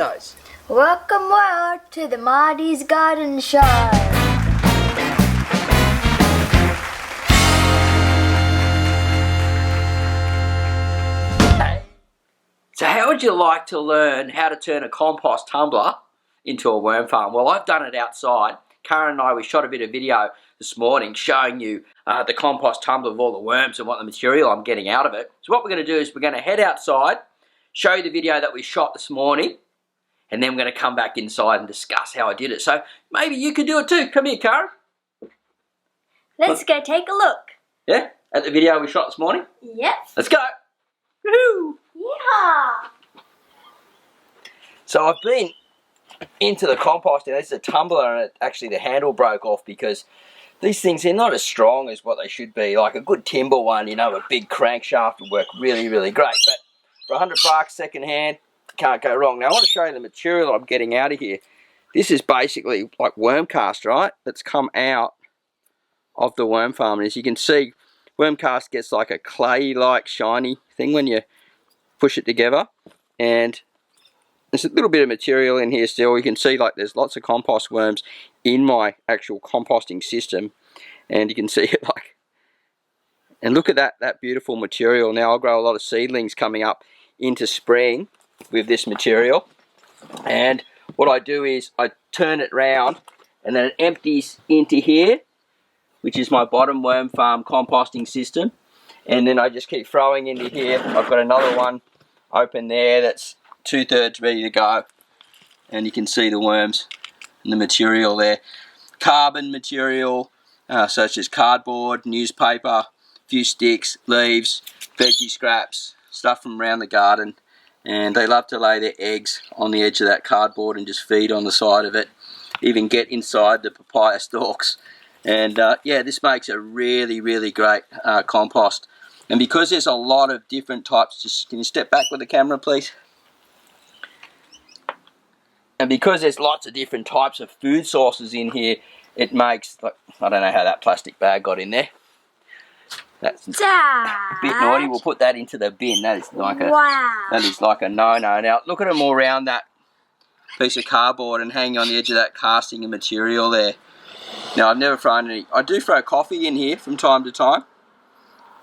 Guys. Welcome world to the Marty's Garden Show. So how would you like to learn how to turn a compost tumbler into a worm farm? Well, I've done it outside. Karen and I, we shot a bit of video this morning showing you the compost tumbler of all the worms and what the material I'm getting out of it. So what we're going to do is we're going to head outside, show you the video that we shot this morning, and then we're going to come back inside and discuss how I did it. So maybe you could do it too. Come here, Karen. Let's go take a look. Yeah? At the video we shot this morning? Yep. Let's go. Woohoo! Yeah. So I've been into the composting. This is a tumbler, and actually the handle broke off because these things, they're not as strong as what they should be. Like a good timber one, you know, a big crankshaft would work really, really great. But for $100 second hand, can't go wrong. Now I want to show you the material I'm getting out of here. This is basically like worm cast, right? That's come out of the worm farm. And as you can see, worm cast gets like a clay-like shiny thing when you push it together. And there's a little bit of material in here still. You can see like there's lots of compost worms in my actual composting system. And you can see it like, and look at that beautiful material. Now I'll grow a lot of seedlings coming up into spring with this material. And what I do is I turn it round and then it empties into here, which is my bottom worm farm composting system. And then I just keep throwing into here. I've got another one open there that's 2/3 ready to go. And you can see the worms and the material there. Carbon material, such as cardboard, newspaper, a few sticks, leaves, veggie scraps, stuff from around the garden. And they love to lay their eggs on the edge of that cardboard and just feed on the side of it. Even get inside the papaya stalks. And yeah, this makes a really, really great compost. And because there's a lot of different types, just can you step back with the camera, please? And because there's lots of different types of food sources in here, it makes, like, I don't know how that plastic bag got in there. That's a bit naughty. We'll put that into the bin. That is like a no-no. Now look at them all around that piece of cardboard and hanging on the edge of that casting and material there. Now I've never thrown any. I do throw coffee in here from time to time.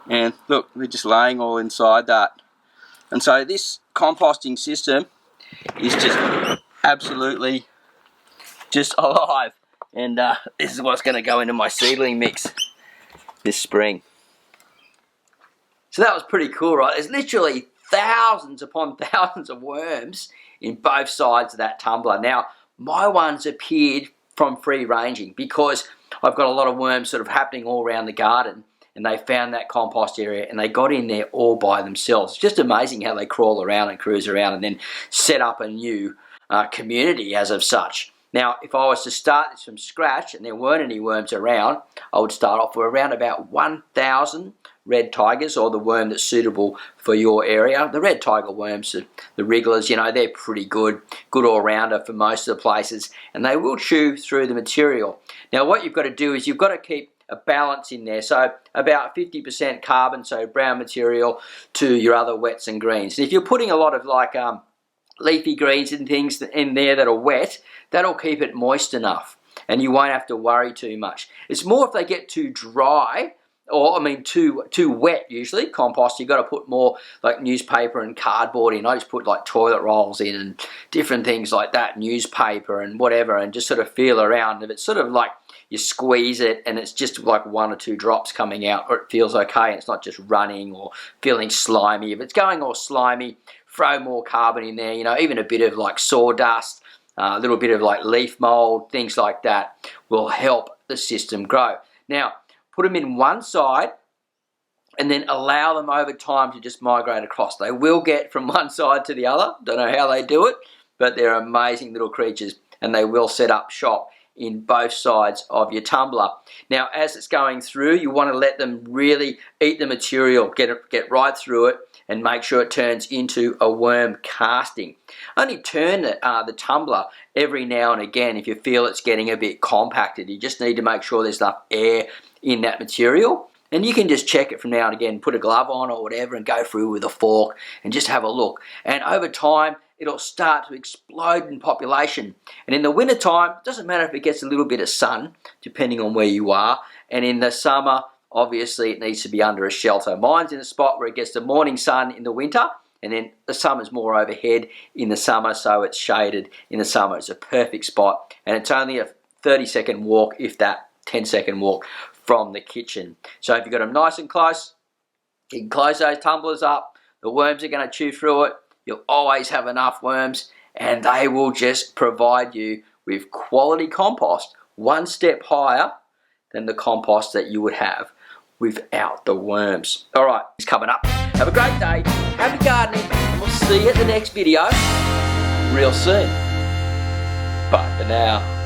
And look, they're just laying all inside that. And so this composting system is just absolutely just alive. And this is what's going to go into my seedling mix this spring. So that was pretty cool, right? There's literally thousands upon thousands of worms in both sides of that tumbler. Now, my ones appeared from free ranging because I've got a lot of worms sort of happening all around the garden, and they found that compost area and they got in there all by themselves. It's just amazing how they crawl around and cruise around and then set up a new community as of such. Now, if I was to start this from scratch and there weren't any worms around, I would start off with around about 1,000 red tigers, or the worm that's suitable for your area. The red tiger worms, the wrigglers, you know, they're pretty good all-rounder for most of the places, and they will chew through the material. Now, what you've got to do is you've got to keep a balance in there, so about 50% carbon, so brown material, to your other wets and greens. And if you're putting a lot of like leafy greens and things in there that are wet, that'll keep it moist enough, and you won't have to worry too much. It's more if they get too dry, or I mean too wet usually, compost, you've got to put more like newspaper and cardboard in. I just put like toilet rolls in and different things like that, newspaper and whatever, and just sort of feel around. If it's sort of like you squeeze it and it's just like 1 or 2 drops coming out, or it feels okay and it's not just running or feeling slimy. If it's going all slimy, throw more carbon in there, you know, even a bit of like sawdust, a little bit of like leaf mold, things like that will help the system grow. Now, put them in one side and then allow them over time to just migrate across. They will get from one side to the other. Don't know how they do it, but they're amazing little creatures, and they will set up shop in both sides of your tumbler. Now, as it's going through, you want to let them really eat the material, get right through it, and make sure it turns into a worm casting. Only turn the tumbler every now and again if you feel it's getting a bit compacted. You just need to make sure there's enough air in that material, and you can just check it from now and again, put a glove on or whatever and go through with a fork and just have a look. And over time, it'll start to explode in population. And in the winter time, it doesn't matter if it gets a little bit of sun, depending on where you are. And in the summer, obviously it needs to be under a shelter. Mine's in a spot where it gets the morning sun in the winter, and then the summer's more overhead in the summer, so it's shaded in the summer. It's a perfect spot, and it's only a 30-second walk, if that, 10-second walk from the kitchen. So if you've got them nice and close, you can close those tumblers up. The worms are going to chew through it. You'll always have enough worms, and they will just provide you with quality compost, one step higher than the compost that you would have without the worms. All right, it's coming up. Have a great day. Happy gardening, and we'll see you at the next video real soon. Bye for now.